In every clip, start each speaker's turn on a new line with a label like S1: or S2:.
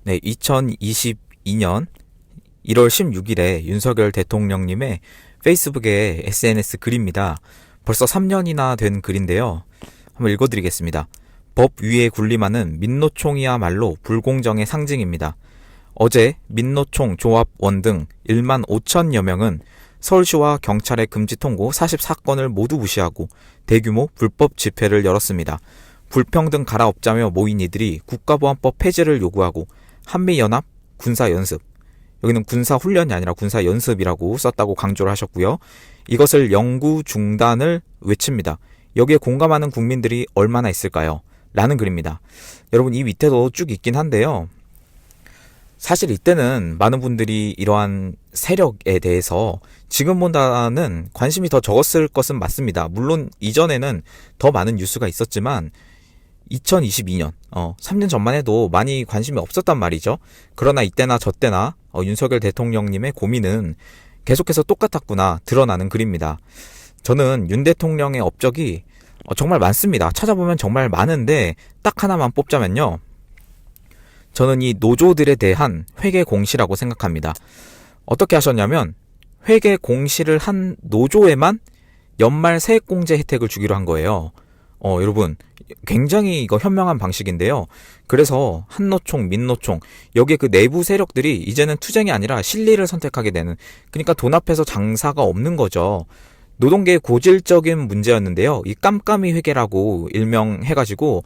S1: 네, 2022년 1월 16일에 윤석열 대통령님의 페이스북의 SNS 글입니다. 벌써 3년이나 된 글인데요. 한번 읽어드리겠습니다. 법 위에 군림하는 민노총이야말로 불공정의 상징입니다. 어제 민노총 조합원 등 1만 5천여 명은 서울시와 경찰의 금지 통고 44건을 모두 무시하고 대규모 불법 집회를 열었습니다. 불평등 갈아엎자며 모인 이들이 국가보안법 폐지를 요구하고 한미연합 군사연습, 여기는 군사훈련이 아니라 군사연습이라고 썼다고 강조를 하셨고요. 이것을 영구 중단을 외칩니다. 여기에 공감하는 국민들이 얼마나 있을까요? 라는 글입니다. 여러분, 이 밑에도 쭉 있긴 한데요. 사실 이때는 많은 분들이 이러한 세력에 대해서 지금보다는 관심이 더 적었을 것은 맞습니다. 물론 이전에는 더 많은 뉴스가 있었지만 2022년 3년 전만 해도 많이 관심이 없었단 말이죠. 그러나 이때나 저때나 윤석열 대통령님의 고민은 계속해서 똑같았구나 드러나는 글입니다. 저는 윤 대통령의 업적이 정말 많습니다. 찾아보면 정말 많은데 딱 하나만 뽑자면요, 저는 이 노조들에 대한 회계 공시라고 생각합니다. 어떻게 하셨냐면 회계 공시를 한 노조에만 연말 세액공제 혜택을 주기로 한 거예요. 여러분, 굉장히 이거 현명한 방식인데요. 그래서 한노총, 민노총, 여기에 그 내부 세력들이 이제는 투쟁이 아니라 실리를 선택하게 되는, 그러니까 돈 앞에서 장사가 없는 거죠. 노동계의 고질적인 문제였는데요. 이 깜깜이 회계라고 일명해가지고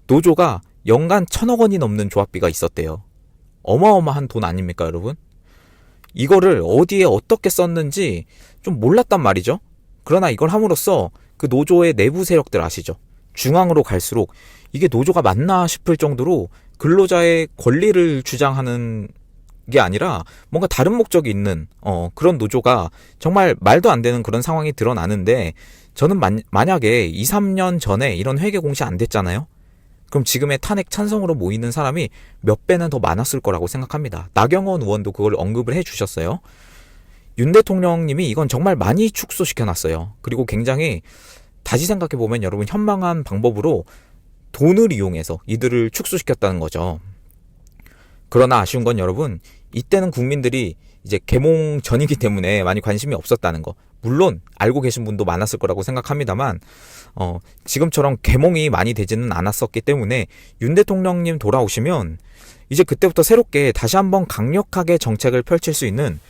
S1: 노조가 연간 1,000억 원이 넘는 조합비가 있었대요. 어마어마한 돈 아닙니까, 여러분? 이거를 어디에 어떻게 썼는지 좀 몰랐단 말이죠. 그러나 이걸 함으로써 그 노조의 내부 세력들 아시죠? 중앙으로 갈수록 이게 노조가 맞나 싶을 정도로 근로자의 권리를 주장하는 게 아니라 뭔가 다른 목적이 있는 그런 노조가 정말 말도 안 되는 그런 상황이 드러나는데, 저는 만약에 2, 3년 전에 이런 회계 공시 안 됐잖아요? 그럼 지금의 탄핵 찬성으로 모이는 사람이 몇 배는 더 많았을 거라고 생각합니다. 나경원 의원도 그걸 언급을 해주셨어요. 윤 대통령님이 이건 정말 많이 축소시켜놨어요. 그리고 굉장히 다시 생각해보면 여러분, 현명한 방법으로 돈을 이용해서 이들을 축소시켰다는 거죠. 그러나 아쉬운 건 여러분, 이때는 국민들이 이제 개몽 전이기 때문에 많이 관심이 없었다는 거. 물론 알고 계신 분도 많았을 거라고 생각합니다만 지금처럼 개몽이 많이 되지는 않았었기 때문에 윤 대통령님 돌아오시면 이제 그때부터 새롭게 다시 한번 강력하게 정책을 펼칠 수 있는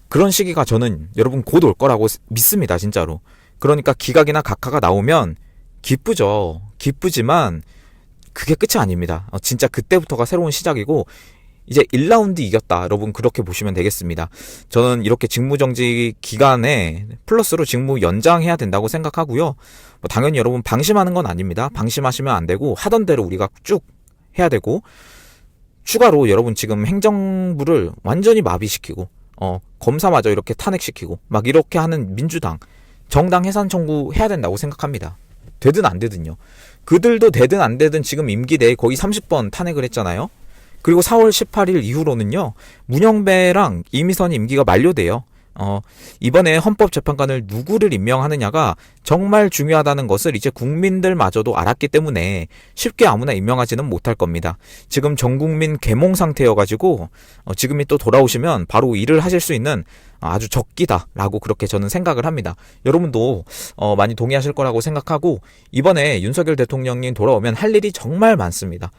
S1: 그런 시기가 저는 여러분 곧 올 거라고 믿습니다. 진짜로. 그러니까 기각이나 각하가 나오면 기쁘죠. 기쁘지만 그게 끝이 아닙니다. 진짜 그때부터가 새로운 시작이고 이제 1라운드 이겼다, 여러분 그렇게 보시면 되겠습니다. 저는 이렇게 직무정지 기간에 플러스로 직무 연장해야 된다고 생각하고요. 당연히 여러분 방심하는 건 아닙니다. 방심하시면 안 되고 하던 대로 우리가 쭉 해야 되고, 추가로 여러분 지금 행정부를 완전히 마비시키고 검사마저 이렇게 탄핵시키고 막 이렇게 하는 민주당, 정당 해산 청구 해야 된다고 생각합니다. 되든 안 되든요. 그들도 되든 안 되든 지금 임기 내에 거의 30번 탄핵을 했잖아요. 그리고 4월 18일 이후로는요, 문영배랑 이미선 임기가 만료돼요. 이번에 헌법재판관을 누구를 임명하느냐가 정말 중요하다는 것을 이제 국민들마저도 알았기 때문에 쉽게 아무나 임명하지는 못할 겁니다. 지금 전국민 계몽 상태여가지고 지금이 또 돌아오시면 바로 일을 하실 수 있는 아주 적기다라고 그렇게 저는 생각을 합니다. 여러분도 많이 동의하실 거라고 생각하고, 이번에 윤석열 대통령님 돌아오면 할 일이 정말 많습니다.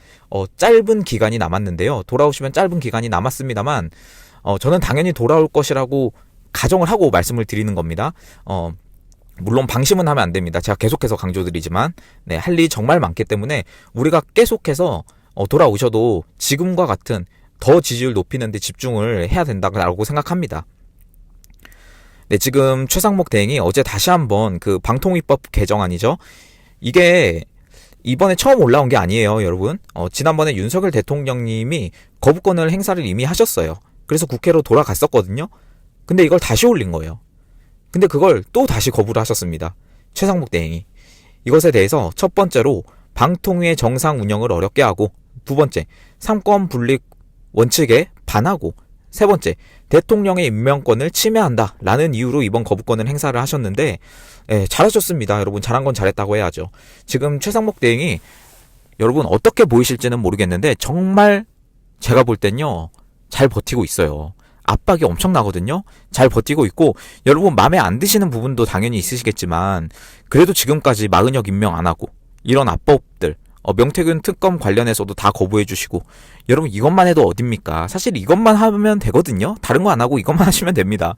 S1: 짧은 기간이 남았는데요. 돌아오시면 짧은 기간이 남았습니다만 저는 당연히 돌아올 것이라고 가정을 하고 말씀을 드리는 겁니다. 물론 방심은 하면 안 됩니다. 제가 계속해서 강조드리지만 할 일이 정말 많기 때문에 우리가 계속해서 돌아오셔도 지금과 같은 더 지지율 높이는 데 집중을 해야 된다고 생각합니다. 지금 최상목 대행이 어제 다시 한번 그 방통위법 개정안이죠. 이게 이번에 처음 올라온 게 아니에요, 여러분. 지난번에 윤석열 대통령님이 거부권을 행사를 이미 하셨어요. 그래서 국회로 돌아갔었거든요. 근데 이걸 다시 올린 거예요. 근데 그걸 또 다시 거부를 하셨습니다. 최상목 대행이. 이것에 대해서 첫 번째로 방통위의 정상 운영을 어렵게 하고, 두 번째, 삼권 분립 원칙에 반하고, 세 번째, 대통령의 임명권을 침해한다라는 이유로 이번 거부권을 행사를 하셨는데, 잘하셨습니다. 여러분, 잘한 건 잘했다고 해야죠. 지금 최상목 대행이 여러분 어떻게 보이실지는 모르겠는데 정말 제가 볼 땐요, 잘 버티고 있어요. 압박이 엄청나거든요. 잘 버티고 있고, 여러분 마음에 안 드시는 부분도 당연히 있으시겠지만 그래도 지금까지 마은혁 임명 안 하고 이런 압법들, 명태균 특검 관련해서도 다 거부해 주시고, 여러분 이것만 해도 어딥니까? 사실 이것만 하면 되거든요. 다른 거 안 하고 이것만 하시면 됩니다.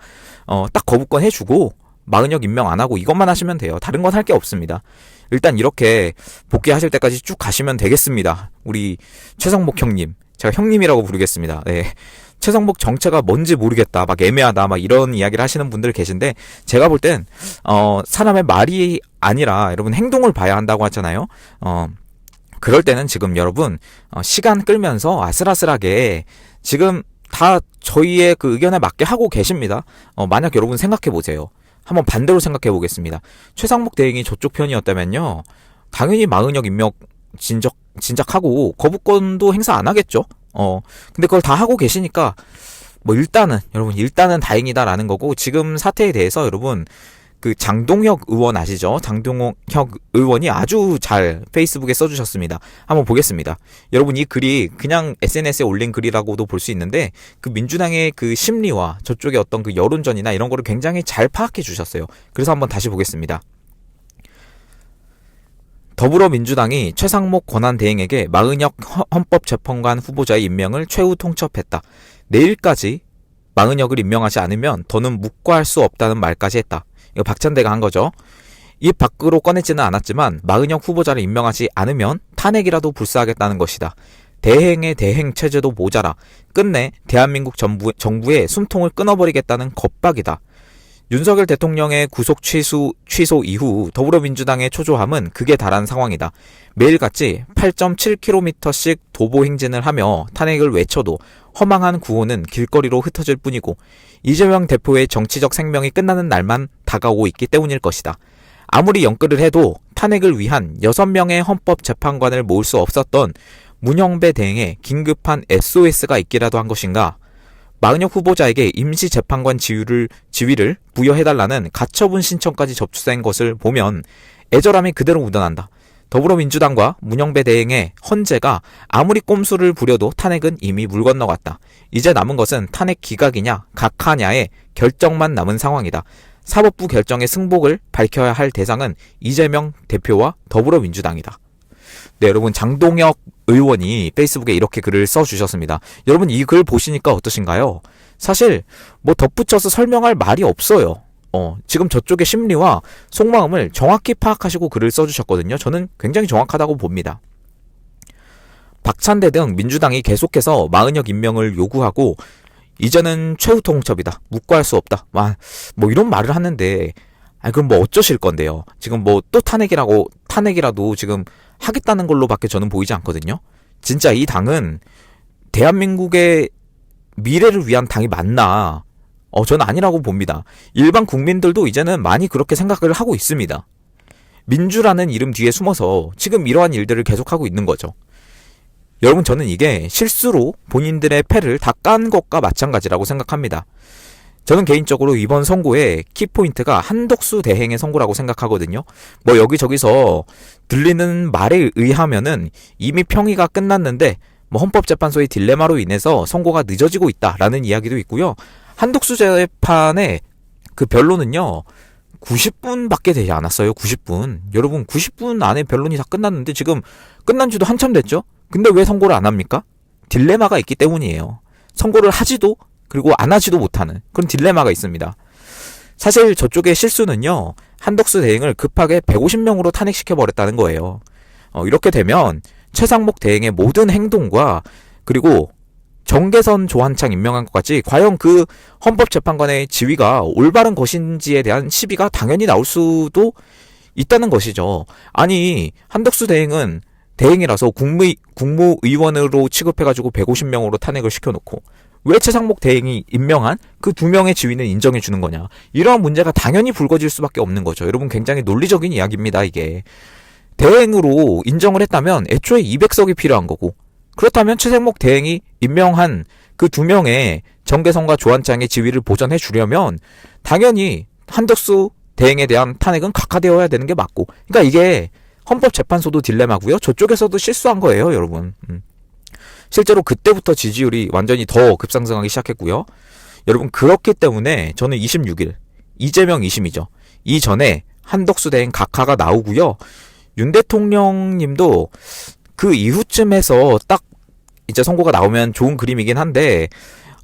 S1: 딱 거부권 해주고 마은혁 임명 안 하고 이것만 하시면 돼요. 다른 건 할 게 없습니다. 일단 이렇게 복귀하실 때까지 쭉 가시면 되겠습니다. 우리 최성목 형님, 제가 형님이라고 부르겠습니다. 네. 최성목 정체가 뭔지 모르겠다, 막 애매하다, 막 이런 이야기를 하시는 분들 계신데, 제가 볼 땐 사람의 말이 아니라 여러분 행동을 봐야 한다고 하잖아요. 그럴 때는 지금 여러분 시간 끌면서 아슬아슬하게 지금 다 저희의 그 의견에 맞게 하고 계십니다. 만약 여러분 생각해 보세요. 한번 반대로 생각해 보겠습니다. 최상목 대행이 저쪽 편이었다면요, 당연히 마은혁 임명 진작하고 거부권도 행사 안 하겠죠. 근데 그걸 다 하고 계시니까 뭐 일단은 다행이다라는 거고, 지금 사태에 대해서 여러분 그 장동혁 의원 아시죠? 장동혁 의원이 아주 잘 페이스북에 써주셨습니다. 한번 보겠습니다. 여러분 이 글이 그냥 SNS에 올린 글이라고도 볼 수 있는데, 그 민주당의 그 심리와 저쪽의 어떤 그 여론전이나 이런 거를 굉장히 잘 파악해 주셨어요. 그래서 한번 다시 보겠습니다. 더불어민주당이 최상목 권한대행에게 마은혁 헌법재판관 후보자의 임명을 최후 통첩했다. 내일까지 마은혁을 임명하지 않으면 더는 묵과할 수 없다는 말까지 했다. 이거 박찬대가 한 거죠. 입 밖으로 꺼내지는 않았지만 마은혁 후보자를 임명하지 않으면 탄핵이라도 불사하겠다는 것이다. 대행의 대행 체제도 모자라 끝내 대한민국 정부의 숨통을 끊어버리겠다는 겁박이다. 윤석열 대통령의 구속 취소 이후 더불어민주당의 초조함은 극에 달한 상황이다. 매일같이 8.7km씩 도보 행진을 하며 탄핵을 외쳐도 허망한 구호는 길거리로 흩어질 뿐이고, 이재명 대표의 정치적 생명이 끝나는 날만 다가오고 있기 때문일 것이다. 아무리 연끌을 해도 탄핵을 위한 6명의 헌법재판관을 모을 수 없었던 문영배 대행에 긴급한 SOS가 있기라도 한 것인가? 마은혁 후보자에게 임시재판관 지위를 부여해달라는 가처분 신청까지 접수된 것을 보면 애절함이 그대로 묻어난다. 더불어민주당과 문영배 대행의 헌재가 아무리 꼼수를 부려도 탄핵은 이미 물 건너갔다. 이제 남은 것은 탄핵 기각이냐 각하냐의 결정만 남은 상황이다. 사법부 결정의 승복을 밝혀야 할 대상은 이재명 대표와 더불어민주당이다. 네, 여러분 장동혁 의원이 페이스북에 이렇게 글을 써주셨습니다. 여러분 이 글 보시니까 어떠신가요? 사실 뭐 덧붙여서 설명할 말이 없어요. 지금 저쪽의 심리와 속마음을 정확히 파악하시고 글을 써주셨거든요. 저는 굉장히 정확하다고 봅니다. 박찬대 등 민주당이 계속해서 마은혁 임명을 요구하고 이제는 최후 통첩이다, 묵과할 수 없다, 뭐 이런 말을 하는데, 그럼 뭐 어쩌실 건데요? 지금 뭐 또 탄핵이라도 지금 하겠다는 걸로밖에 저는 보이지 않거든요. 진짜 이 당은 대한민국의 미래를 위한 당이 맞나? 저는 아니라고 봅니다. 일반 국민들도 이제는 많이 그렇게 생각을 하고 있습니다. 민주라는 이름 뒤에 숨어서 지금 이러한 일들을 계속하고 있는 거죠. 여러분 저는 이게 실수로 본인들의 패를 다 깐 것과 마찬가지라고 생각합니다. 저는 개인적으로 이번 선고의 키포인트가 한덕수 대행의 선고라고 생각하거든요. 뭐 여기저기서 들리는 말에 의하면은 이미 평의가 끝났는데 뭐 헌법재판소의 딜레마로 인해서 선고가 늦어지고 있다라는 이야기도 있고요. 한덕수 재판의 그 변론은요 90분밖에 되지 않았어요. 90분. 여러분 90분 안에 변론이 다 끝났는데 지금 끝난 지도 한참 됐죠. 근데 왜 선고를 안 합니까? 딜레마가 있기 때문이에요. 선고를 하지도 그리고 안 하지도 못하는 그런 딜레마가 있습니다. 사실 저쪽의 실수는요, 한덕수 대행을 급하게 150명으로 탄핵시켜버렸다는 거예요. 이렇게 되면 최상목 대행의 모든 행동과 그리고 정계선 조한창 임명한 것까지 과연 그 헌법재판관의 지위가 올바른 것인지에 대한 시비가 당연히 나올 수도 있다는 것이죠. 아니 한덕수 대행은 대행이라서 국무의원으로 취급해가지고 150명으로 탄핵을 시켜놓고 왜 최상목 대행이 임명한 그 2명의 지위는 인정해주는 거냐. 이러한 문제가 당연히 불거질 수밖에 없는 거죠. 여러분 굉장히 논리적인 이야기입니다. 이게 대행으로 인정을 했다면 애초에 200석이 필요한 거고, 그렇다면 최상목 대행이 임명한 그 2명의 정계선과 조한창의 지위를 보전해 주려면 당연히 한덕수 대행에 대한 탄핵은 각하되어야 되는 게 맞고, 그러니까 이게 헌법재판소도 딜레마고요. 저쪽에서도 실수한 거예요, 여러분. 실제로 그때부터 지지율이 완전히 더 급상승하기 시작했고요. 여러분, 그렇기 때문에 저는 26일 이재명 2심이죠. 이전에 한덕수 대행 각하가 나오고요. 윤 대통령님도 그 이후쯤에서 딱 이제 선고가 나오면 좋은 그림이긴 한데,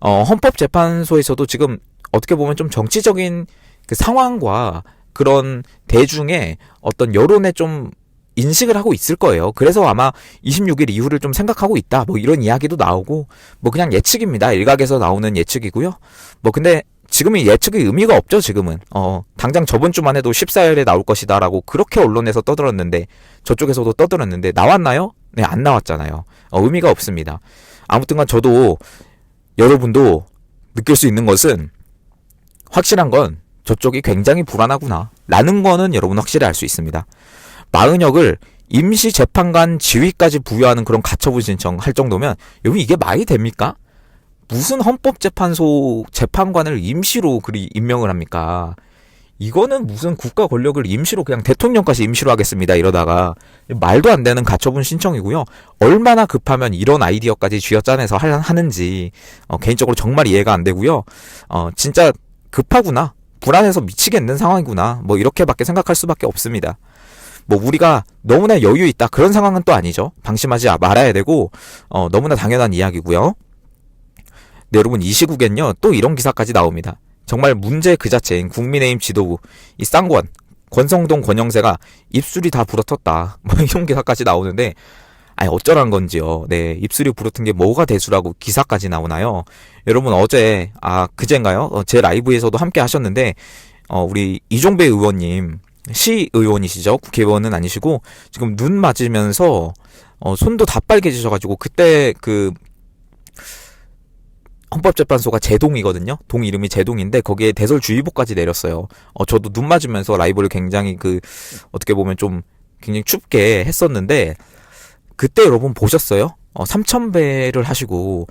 S1: 헌법재판소에서도 지금 어떻게 보면 좀 정치적인 그 상황과 그런 대중의 어떤 여론에 좀 인식을 하고 있을 거예요. 그래서 아마 26일 이후를 좀 생각하고 있다, 뭐 이런 이야기도 나오고, 뭐 그냥 예측입니다. 일각에서 나오는 예측이고요. 뭐 근데 지금은 예측의 의미가 없죠. 지금은 당장 저번 주만 해도 14일에 나올 것이다 라고 그렇게 언론에서 떠들었는데, 저쪽에서도 떠들었는데 나왔나요? 네, 안 나왔잖아요. 의미가 없습니다. 아무튼간 저도, 여러분도 느낄 수 있는 것은, 확실한 건 저쪽이 굉장히 불안하구나 라는 거는 여러분 확실히 알 수 있습니다. 마은혁을 임시재판관 지위까지 부여하는 그런 가처분 신청할 정도면, 여러분 이게 말이 됩니까? 무슨 헌법재판소 재판관을 임시로 그리 임명을 합니까? 이거는 무슨 국가 권력을 임시로, 그냥 대통령까지 임시로 하겠습니다 이러다가, 말도 안 되는 가처분 신청이고요. 얼마나 급하면 이런 아이디어까지 쥐어짜내서 하는지 개인적으로 정말 이해가 안 되고요. 진짜 급하구나, 불안해서 미치겠는 상황이구나, 뭐 이렇게밖에 생각할 수밖에 없습니다. 뭐 우리가 너무나 여유 있다 그런 상황은 또 아니죠. 방심하지 말아야 되고, 너무나 당연한 이야기고요. 네, 여러분, 이 시국엔요 또 이런 기사까지 나옵니다. 정말 문제 그 자체인 국민의힘 지도부, 이 쌍권 권성동 권영세가 입술이 다 부러텄다, 뭐 이런 기사까지 나오는데, 아니 어쩌란 건지요. 네, 입술이 부러튼 게 뭐가 대수라고 기사까지 나오나요? 여러분, 어제 그젠가요? 제 라이브에서도 함께 하셨는데, 우리 이종배 의원님, 시의원이시죠. 국회의원은 아니시고 지금 눈 맞으면서 손도 다 빨개지셔가지고, 그때 그 헌법재판소가 제동이거든요. 동 이름이 제동인데 거기에 대설주의보까지 내렸어요. 저도 눈 맞으면서 라이브를 굉장히 어떻게 보면 좀 굉장히 춥게 했었는데, 그때 여러분 보셨어요? 3,000배를 하시고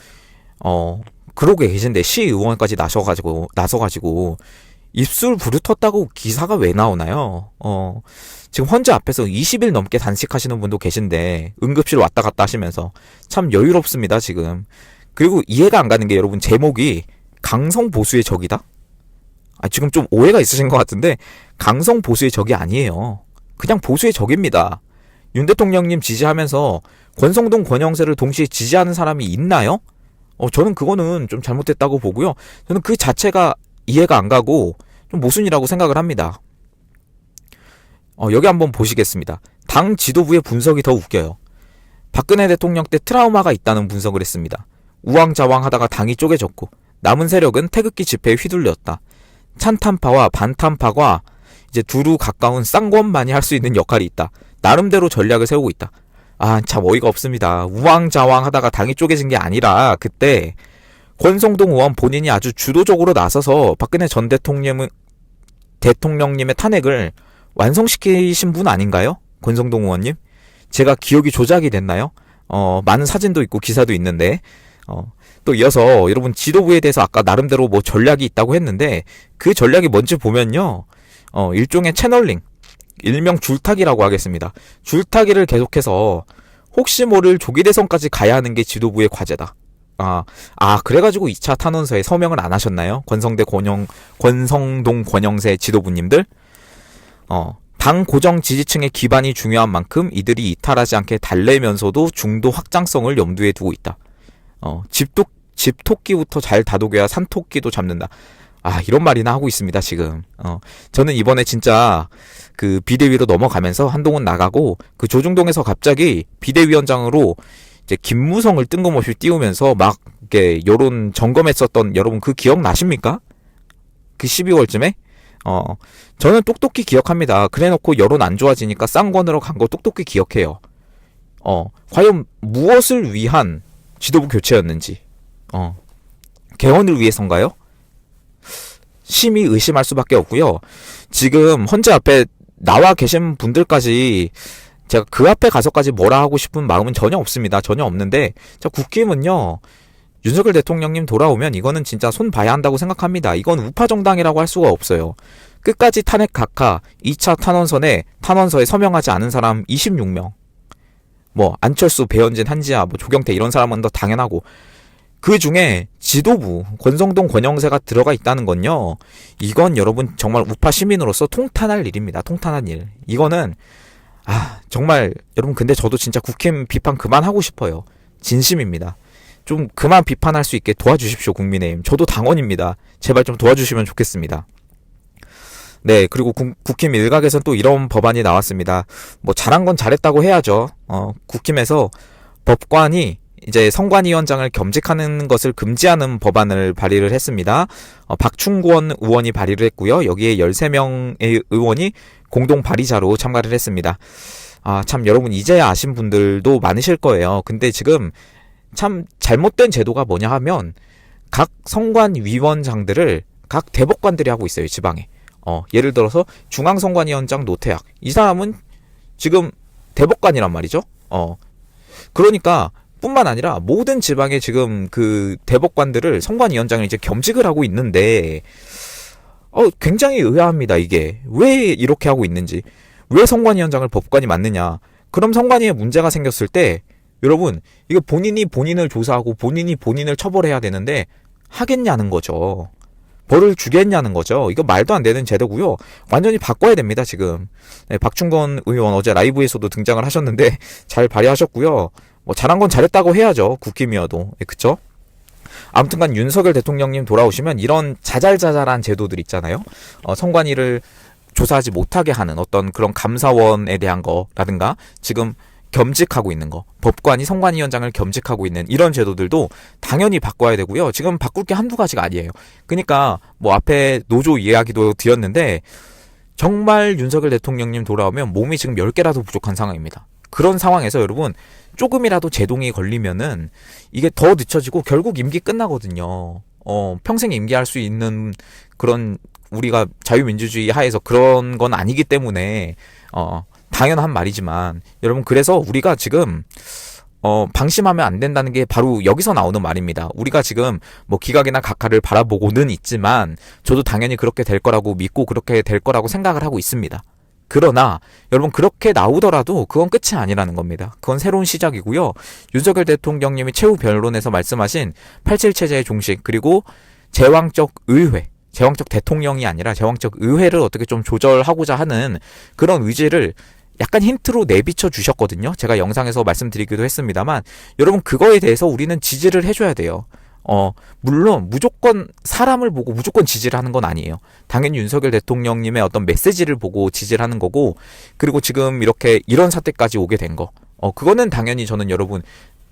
S1: 그러고 계신데 시의원까지 나서가지고 입술 부르텄다고 기사가 왜 나오나요? 지금 헌재 앞에서 20일 넘게 단식하시는 분도 계신데, 응급실 왔다 갔다 하시면서 참 여유롭습니다 지금. 그리고 이해가 안 가는 게, 여러분, 제목이 강성 보수의 적이다? 지금 좀 오해가 있으신 것 같은데, 강성 보수의 적이 아니에요. 그냥 보수의 적입니다. 윤 대통령님 지지하면서 권성동 권영세를 동시에 지지하는 사람이 있나요? 저는 그거는 좀 잘못됐다고 보고요. 저는 그 자체가 이해가 안 가고 좀 모순이라고 생각을 합니다. 여기 한번 보시겠습니다. 당 지도부의 분석이 더 웃겨요. 박근혜 대통령 때 트라우마가 있다는 분석을 했습니다. 우왕좌왕하다가 당이 쪼개졌고 남은 세력은 태극기 집회에 휘둘렸다. 찬탄파와 반탄파가 이제 두루 가까운 쌍권만이 할 수 있는 역할이 있다. 나름대로 전략을 세우고 있다. 참 어이가 없습니다. 우왕좌왕하다가 당이 쪼개진 게 아니라, 그때 권성동 의원 본인이 아주 주도적으로 나서서 박근혜 전 대통령님의 탄핵을 완성시키신 분 아닌가요? 권성동 의원님? 제가 기억이 조작이 됐나요? 많은 사진도 있고 기사도 있는데, 또 이어서 여러분, 지도부에 대해서 아까 나름대로 뭐 전략이 있다고 했는데, 그 전략이 뭔지 보면요, 일종의 채널링, 일명 줄타기라고 하겠습니다. 줄타기를 계속해서 혹시 모를 조기 대선까지 가야 하는 게 지도부의 과제다. 그래가지고 2차 탄원서에 서명을 안 하셨나요? 권성동 권영세 지도부님들? 당 고정 지지층의 기반이 중요한 만큼 이들이 이탈하지 않게 달래면서도 중도 확장성을 염두에 두고 있다. 집토끼부터 잘 다독여야 산토끼도 잡는다. 이런 말이나 하고 있습니다 지금. 저는 이번에 진짜 그 비대위로 넘어가면서 한동훈 나가고, 그 조중동에서 갑자기 비대위원장으로 이제 김무성을 뜬금없이 띄우면서 막 이렇게 여론 점검했었던, 여러분 그 기억 나십니까? 그 12월쯤에? 저는 똑똑히 기억합니다. 그래놓고 여론 안 좋아지니까 쌍권으로 간 거 똑똑히 기억해요. 과연 무엇을 위한 지도부 교체였는지, 개헌을 위해서인가요? 심히 의심할 수밖에 없고요. 지금 헌재 앞에 나와 계신 분들까지 제가 그 앞에 가서까지 뭐라 하고 싶은 마음은 전혀 없습니다. 전혀 없는데, 국힘은요, 윤석열 대통령님 돌아오면 이거는 진짜 손 봐야 한다고 생각합니다. 이건 우파 정당이라고 할 수가 없어요. 끝까지 탄핵 각하 2차 탄원서에 서명하지 않은 사람 26명. 뭐 안철수, 배현진, 한지아, 뭐 조경태 이런 사람은 더 당연하고, 그 중에 지도부 권성동, 권영세가 들어가 있다는 건요, 이건 여러분 정말 우파 시민으로서 통탄할 일입니다. 통탄한 일. 이거는 정말 여러분, 근데 저도 진짜 국힘 비판 그만하고 싶어요. 진심입니다. 좀 그만 비판할 수 있게 도와주십시오, 국민의힘. 저도 당원입니다. 제발 좀 도와주시면 좋겠습니다. 네, 그리고 국힘 일각에선 또 이런 법안이 나왔습니다. 뭐 잘한 건 잘했다고 해야죠. 국힘에서 법관이 이제 선관위원장을 겸직하는 것을 금지하는 법안을 발의를 했습니다. 박충권 의원이 발의를 했고요. 여기에 13명의 의원이 공동 발의자로 참가를 했습니다. 참 여러분 이제야 아신 분들도 많으실 거예요. 근데 지금 참 잘못된 제도가 뭐냐 하면 각 선관위원장들을 각 대법관들이 하고 있어요, 지방에. 예를 들어서 중앙선관위원장 노태학, 이 사람은 지금 대법관이란 말이죠. 그러니까 뿐만 아니라 모든 지방에 지금 그 대법관들을 선관위원장을 이제 겸직을 하고 있는데, 굉장히 의아합니다. 이게 왜 이렇게 하고 있는지. 왜 선관위원장을 법관이 맡느냐. 그럼 선관위에 문제가 생겼을 때 여러분, 이거 본인이 본인을 조사하고 본인이 본인을 처벌해야 되는데 하겠냐는 거죠. 벌을 주겠냐는 거죠. 이거 말도 안 되는 제도고요. 완전히 바꿔야 됩니다, 지금. 네, 박충건 의원 어제 라이브에서도 등장을 하셨는데 잘 발의하셨고요. 뭐 잘한 건 잘했다고 해야죠, 국힘이어도. 네, 그쵸? 아무튼간 윤석열 대통령님 돌아오시면 이런 자잘자잘한 제도들 있잖아요. 선관위를 조사하지 못하게 하는 어떤 그런 감사원에 대한 거라든가, 지금 겸직하고 있는 거, 법관이 선관위원장을 겸직하고 있는 이런 제도들도 당연히 바꿔야 되고요. 지금 바꿀 게 한두 가지가 아니에요. 그러니까 뭐 앞에 노조 이야기도 드렸는데 정말 윤석열 대통령님 돌아오면 몸이 지금 10개라도 부족한 상황입니다. 그런 상황에서 여러분 조금이라도 제동이 걸리면은 이게 더 늦춰지고 결국 임기 끝나거든요. 평생 임기할 수 있는 그런, 우리가 자유민주주의 하에서 그런 건 아니기 때문에 당연한 말이지만 여러분, 그래서 우리가 지금 방심하면 안 된다는 게 바로 여기서 나오는 말입니다. 우리가 지금 뭐 기각이나 각하를 바라보고는 있지만 저도 당연히 그렇게 될 거라고 믿고 그렇게 될 거라고 생각을 하고 있습니다. 그러나 여러분, 그렇게 나오더라도 그건 끝이 아니라는 겁니다. 그건 새로운 시작이고요. 윤석열 대통령님이 최후 변론에서 말씀하신 87체제의 종식, 그리고 제왕적 의회, 제왕적 대통령이 아니라 제왕적 의회를 어떻게 좀 조절하고자 하는 그런 의지를 약간 힌트로 내비쳐 주셨거든요. 제가 영상에서 말씀드리기도 했습니다만 여러분, 그거에 대해서 우리는 지지를 해줘야 돼요. 물론 무조건 사람을 보고 무조건 지지를 하는 건 아니에요. 당연히 윤석열 대통령님의 어떤 메시지를 보고 지지를 하는 거고, 그리고 지금 이렇게 이런 사태까지 오게 된 거, 그거는 당연히 저는 여러분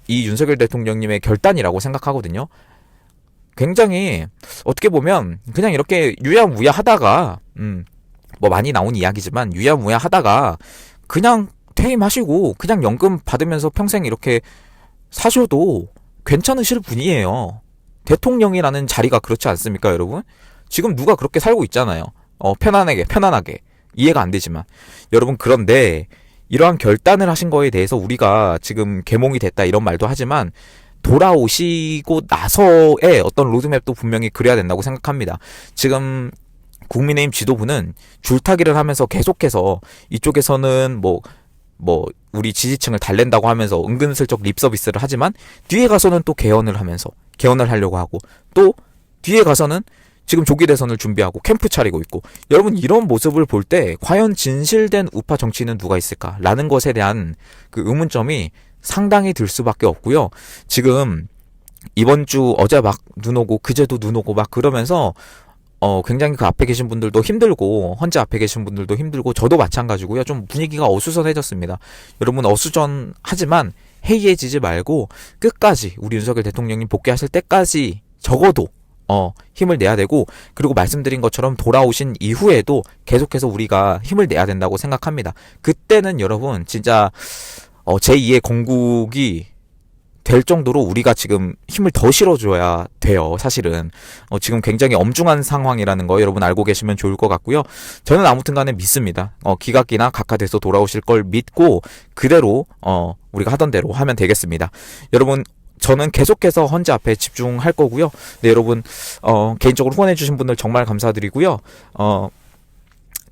S1: 이 윤석열 대통령님의 결단이라고 생각하거든요. 굉장히 어떻게 보면 그냥 이렇게 유야무야 하다가 뭐 많이 나온 이야기지만 유야무야 하다가 그냥 퇴임하시고 그냥 연금 받으면서 평생 이렇게 사셔도 괜찮으실 분이에요. 대통령이라는 자리가 그렇지 않습니까, 여러분? 지금 누가 그렇게 살고 있잖아요. 편안하게 이해가 안 되지만 여러분, 그런데 이러한 결단을 하신 거에 대해서 우리가 지금 계몽이 됐다 이런 말도 하지만 돌아오시고 나서의 어떤 로드맵도 분명히 그래야 된다고 생각합니다. 지금 국민의힘 지도부는 줄타기를 하면서 계속해서 이쪽에서는 뭐 우리 지지층을 달랜다고 하면서 은근슬쩍 립서비스를 하지만 뒤에 가서는 또 개헌을 하면서 개헌을 하려고 하고, 또 뒤에 가서는 지금 조기 대선을 준비하고 캠프 차리고 있고, 여러분 이런 모습을 볼 때 과연 진실된 우파 정치인은 누가 있을까라는 것에 대한 그 의문점이 상당히 들 수밖에 없고요. 지금 이번 주 어제 막 눈 오고 그제도 눈 오고 막 그러면서 굉장히 그 앞에 계신 분들도 힘들고 헌재 앞에 계신 분들도 힘들고 저도 마찬가지고요. 좀 분위기가 어수선해졌습니다. 여러분, 어수선하지만 해이해지지 말고 끝까지 우리 윤석열 대통령님 복귀하실 때까지 적어도 힘을 내야 되고, 그리고 말씀드린 것처럼 돌아오신 이후에도 계속해서 우리가 힘을 내야 된다고 생각합니다. 그때는 여러분 진짜 제2의 건국이 될 정도로 우리가 지금 힘을 더 실어줘야 돼요. 사실은 지금 굉장히 엄중한 상황이라는 거 여러분 알고 계시면 좋을 것 같고요. 저는 아무튼 간에 믿습니다. 기각이나 각하돼서 돌아오실 걸 믿고 그대로 우리가 하던 대로 하면 되겠습니다. 여러분, 저는 계속해서 헌재 앞에 집중할 거고요. 네, 여러분 개인적으로 후원해주신 분들 정말 감사드리고요.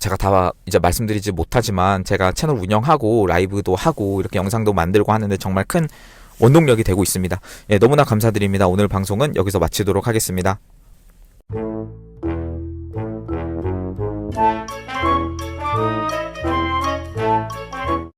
S1: 제가 다 이제 말씀드리지 못하지만 제가 채널 운영하고 라이브도 하고 이렇게 영상도 만들고 하는데 정말 큰 원동력이 되고 있습니다. 예, 너무나 감사드립니다. 오늘 방송은 여기서 마치도록 하겠습니다.